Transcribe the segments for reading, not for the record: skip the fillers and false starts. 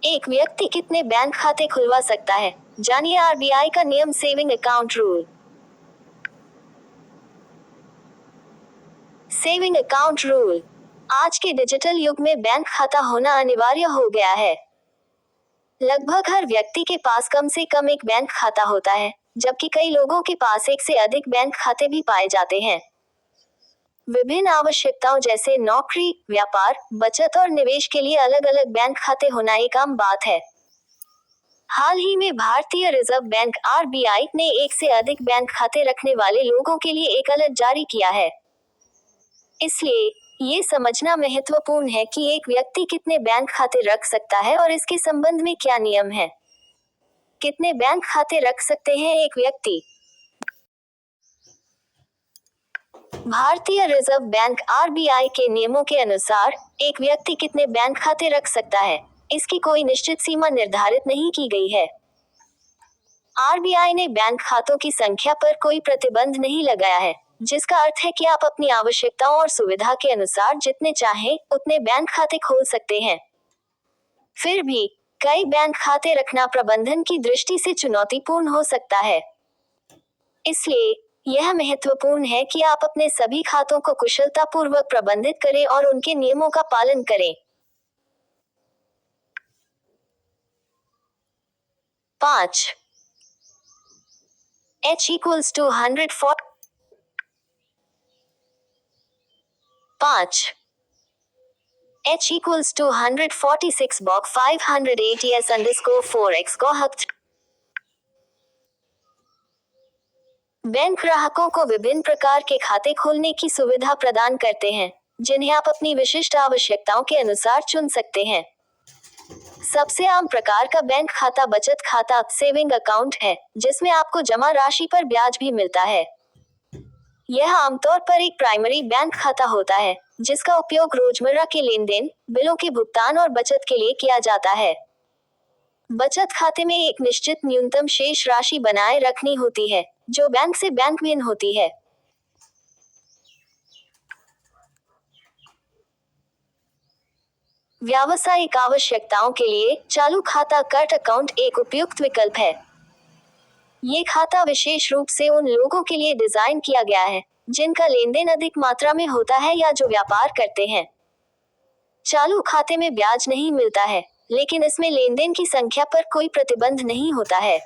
एक व्यक्ति कितने बैंक खाते खुलवा सकता है? जानिए आरबीआई का नियम saving account rule. Saving account rule. आज के डिजिटल युग में बैंक खाता होना अनिवार्य हो गया है। लगभग हर व्यक्ति के पास कम से कम एक बैंक खाता होता है, जबकि कई लोगों के पास एक से अधिक बैंक खाते भी पाए जाते हैं। विभिन्न आवश्यकताओं जैसे नौकरी, व्यापार, बचत और निवेश के लिए अलग अलग बैंक खाते होना एक आम बात है। हाल ही में भारतीय रिजर्व बैंक आरबीआई ने एक से अधिक बैंक खाते रखने वाले लोगों के लिए एक अलर्ट जारी किया है। इसलिए ये समझना महत्वपूर्ण है कि एक व्यक्ति कितने बैंक खाते रख सकता है और इसके संबंध में क्या नियम है। कितने बैंक खाते रख सकते हैं एक व्यक्ति? भारतीय रिजर्व बैंक आरबीआई के नियमों के अनुसार एक व्यक्ति कितने बैंक खाते रख सकता है, इसकी कोई निश्चित सीमा निर्धारित नहीं की गई है। आरबीआई ने बैंक खातों की संख्या पर कोई प्रतिबंध नहीं लगाया है, जिसका अर्थ है कि आप अपनी आवश्यकताओं और सुविधा के अनुसार जितने चाहें उतने बैंक खाते खोल सकते हैं। फिर भी कई बैंक खाते रखना प्रबंधन की दृष्टि से चुनौतीपूर्ण हो सकता है। इसलिए यह महत्वपूर्ण है कि आप अपने सभी खातों को कुशलतापूर्वक प्रबंधित करें और उनके नियमों का पालन करें। 5. H equals to 104. 5. H equals to 146 bog 580 S underscore 4x को हक्त। बैंक ग्राहकों को विभिन्न प्रकार के खाते खोलने की सुविधा प्रदान करते हैं, जिन्हें आप अपनी विशिष्ट आवश्यकताओं के अनुसार चुन सकते हैं। सबसे आम प्रकार का बैंक खाता बचत खाता सेविंग अकाउंट है, जिसमें आपको जमा राशि पर ब्याज भी मिलता है। यह आमतौर पर एक प्राइमरी बैंक खाता होता है, जिसका उपयोग रोजमर्रा के लेन देन, बिलों के भुगतान और बचत के लिए किया जाता है। बचत खाते में एक निश्चित न्यूनतम शेष राशि बनाए रखनी होती है, जो बैंक से बैंक भिन्न होती है। व्यावसायिक आवश्यकताओं के लिए चालू खाता कर्ट अकाउंट एक उपयुक्त विकल्प है। ये खाता विशेष रूप से उन लोगों के लिए डिजाइन किया गया है जिनका लेन देन अधिक मात्रा में होता है या जो व्यापार करते हैं। चालू खाते में ब्याज नहीं मिलता है, लेकिन इसमें लेन देन की संख्या पर कोई प्रतिबंध नहीं होता है।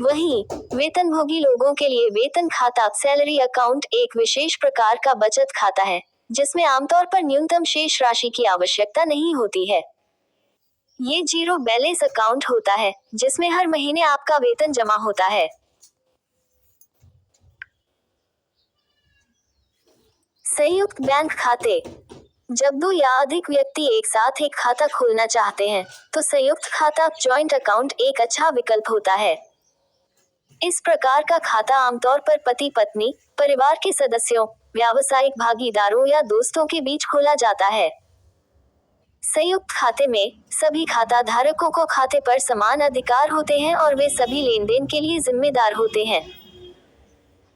वहीं वेतनभोगी लोगों के लिए वेतन खाता सैलरी अकाउंट एक विशेष प्रकार का बचत खाता है, जिसमें आमतौर पर न्यूनतम शेष राशि की आवश्यकता नहीं होती है। ये जीरो बैलेंस अकाउंट होता है, जिसमें हर महीने आपका वेतन जमा होता है। संयुक्त बैंक खाते। जब दो या अधिक व्यक्ति एक साथ एक खाता खोलना चाहते हैं, तो संयुक्त खाता जॉइंट अकाउंट एक अच्छा विकल्प होता है। इस प्रकार का खाता आमतौर पर पति पत्नी, परिवार के सदस्यों, व्यावसायिक भागीदारों या दोस्तों के बीच खोला जाता है। संयुक्त खाते में सभी खाता धारकों को खाते पर समान अधिकार होते हैं और वे सभी लेन देन के लिए जिम्मेदार होते हैं।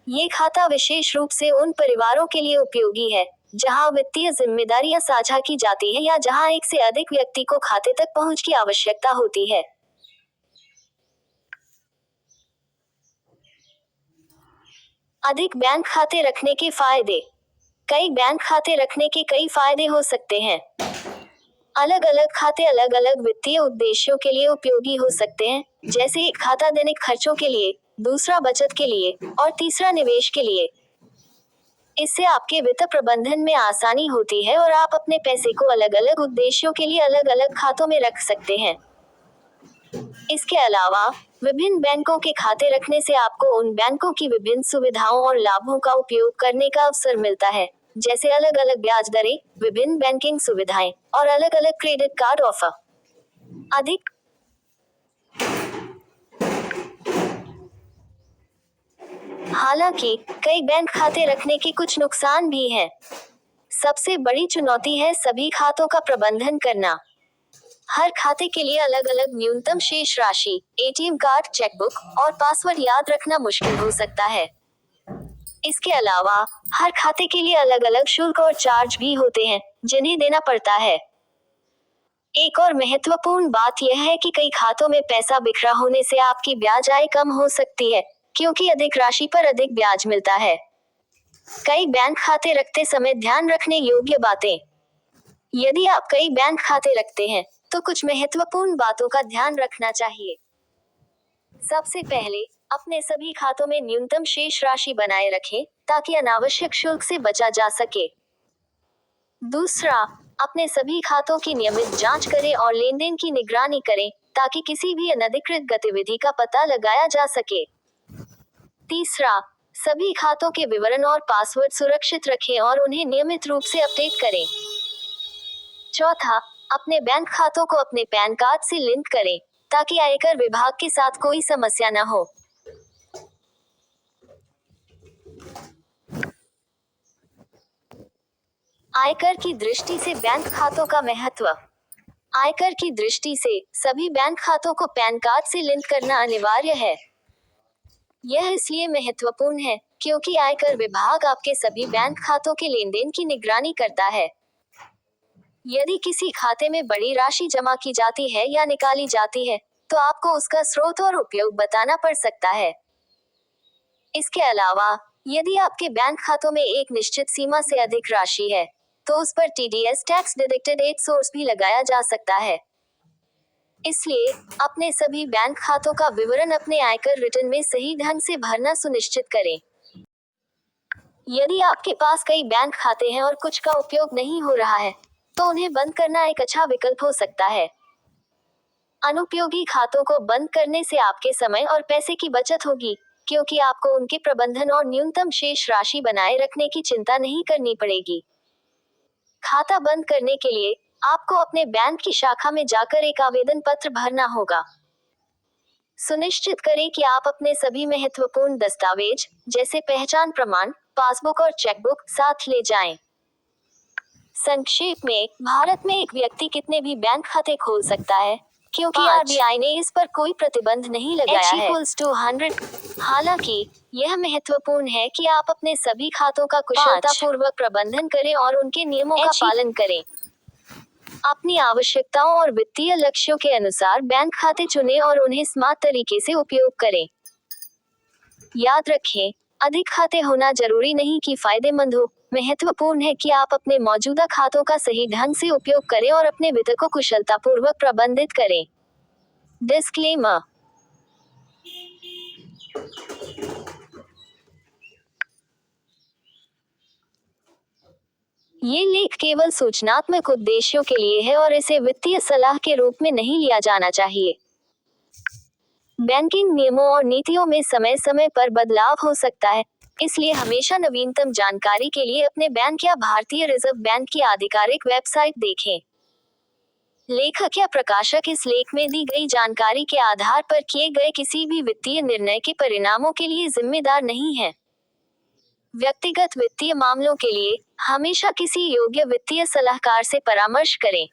ये खाता विशेष रूप से उन परिवारों के लिए उपयोगी है जहां वित्तीय जिम्मेदारियां साझा की जाती हैं या जहां एक से अधिक व्यक्ति को खाते तक पहुंच की आवश्यकता होती है। अधिक बैंक खाते रखने के फायदे। कई बैंक खाते रखने के कई फायदे हो सकते हैं। अलग अलग खाते अलग अलग वित्तीय उद्देश्यों के लिए उपयोगी हो सकते हैं, जैसे एक खाता दैनिक खर्चों के लिए, दूसरा बचत के लिए और तीसरा निवेश के लिए। इससे आपके वित्त प्रबंधन में आसानी होती है और आप अपने पैसे को अलग अलग उद्देश्यों के लिए अलग अलग खातों में रख सकते हैं। इसके अलावा विभिन्न बैंकों के खाते रखने से आपको उन बैंकों की विभिन्न सुविधाओं और लाभों का उपयोग करने का अवसर मिलता है, जैसे अलग अलग ब्याज दरें, विभिन्न बैंकिंग सुविधाएं और अलग अलग क्रेडिट कार्ड ऑफर। अधिक हालांकि कई बैंक खाते रखने के कुछ नुकसान भी हैं। सबसे बड़ी चुनौती है सभी खातों का प्रबंधन करना। हर खाते के लिए अलग अलग न्यूनतम शेष राशि, एटीएम कार्ड, चेकबुक और पासवर्ड याद रखना मुश्किल हो सकता है। इसके अलावा हर खाते के लिए अलग अलग शुल्क और चार्ज भी होते हैं, जिन्हें देना पड़ता है। एक और महत्वपूर्ण बात यह है कि कई खातों में पैसा बिखरा होने से आपकी ब्याज आय कम हो सकती है, क्योंकि अधिक राशि पर अधिक ब्याज मिलता है। कई बैंक खाते रखते समय ध्यान रखने योग्य बातें। यदि आप कई बैंक खाते रखते हैं, तो कुछ महत्वपूर्ण बातों का ध्यान रखना चाहिए। सबसे पहले, अपने सभी खातों में न्यूनतम शेष राशि बनाए रखें, ताकि अनावश्यक शुल्क से बचा जा सके। दूसरा, अपने सभी खातों की नियमित जांच करें और लेनदेन की निगरानी करें, ताकि किसी भी अनधिकृत गतिविधि का पता लगाया जा सके। तीसरा, सभी खातों के विवरण और पासवर्ड सुरक्षित रखें और उन्हें नियमित रूप से अपडेट करें। चौथा, अपने बैंक खातों को अपने पैन कार्ड से लिंक करें, ताकि आयकर विभाग के साथ कोई समस्या न हो। आयकर की दृष्टि से बैंक खातों का महत्व। आयकर की दृष्टि से सभी बैंक खातों को पैन कार्ड से लिंक करना अनिवार्य है। यह इसलिए महत्वपूर्ण है, क्योंकि आयकर विभाग आपके सभी बैंक खातों के लेनदेन की निगरानी करता है। यदि किसी खाते में बड़ी राशि जमा की जाती है या निकाली जाती है, तो आपको उसका स्रोत और उपयोग बताना पड़ सकता है। इसके अलावा, यदि आपके बैंक खातों में एक निश्चित सीमा से अधिक राशि है, तो उस पर TDS tax deducted at source भी लगाया जा सकता है। इसलिए, अपने सभी बैंक खातों का विवरण अपने आयकर रिटर्न में सही ढंग से भरना सुनिश्चित करें। यदि आपके पास कई बैंक खाते हैं और कुछ का उपयोग नहीं हो रहा है, तो उन्हें बंद करना एक अच्छा विकल्प हो सकता है। अनुपयोगी खातों को बंद करने से आपके समय और पैसे की बचत होगी, क्योंकि आपको उनके प्रबंधन और न्यूनतम शेष राशि बनाए रखने की चिंता नहीं करनी पड़ेगी। खाता बंद करने के लिए आपको अपने बैंक की शाखा में जाकर एक आवेदन पत्र भरना होगा। सुनिश्चित करें कि आप अपने सभी महत्वपूर्ण दस्तावेज, जैसे पहचान प्रमाण, पासबुक और चेकबुक, साथ ले जाएं। संक्षेप में, भारत में एक व्यक्ति कितने भी बैंक खाते खोल सकता है, क्योंकि RBI ने इस पर कोई प्रतिबंध नहीं लगाया है। H=100। हालांकि, यह महत्वपूर्ण है कि आप अपने सभी खातों का कुशलतापूर्वक प्रबंधन करें और उनके नियमों का पालन करें। अपनी आवश्यकताओं और वित्तीय लक्ष्यों के अनुसार बैंक खाते चुनें और उन्हें स्मार्ट तरीके से उपयोग करें। याद रखें, अधिक खाते होना जरूरी नहीं कि फायदेमंद हो। महत्वपूर्ण है कि आप अपने मौजूदा खातों का सही ढंग से उपयोग करें और अपने वित्त को कुशलतापूर्वक प्रबंधित करें। डिस्क्लेमर। ये लेख केवल सूचनात्मक उद्देश्यों के लिए है और इसे वित्तीय सलाह के रूप में नहीं लिया जाना चाहिए। बैंकिंग नियमों और नीतियों में समय समय पर बदलाव हो सकता है, इसलिए हमेशा नवीनतम जानकारी के लिए अपने बैंक या भारतीय रिजर्व बैंक की आधिकारिक वेबसाइट देखें। लेखक या प्रकाशक इस लेख में दी गई जानकारी के आधार पर किए गए किसी भी वित्तीय निर्णय के परिणामों के लिए जिम्मेदार नहीं है। व्यक्तिगत वित्तीय मामलों के लिए हमेशा किसी योग्य वित्तीय सलाहकार से परामर्श करें।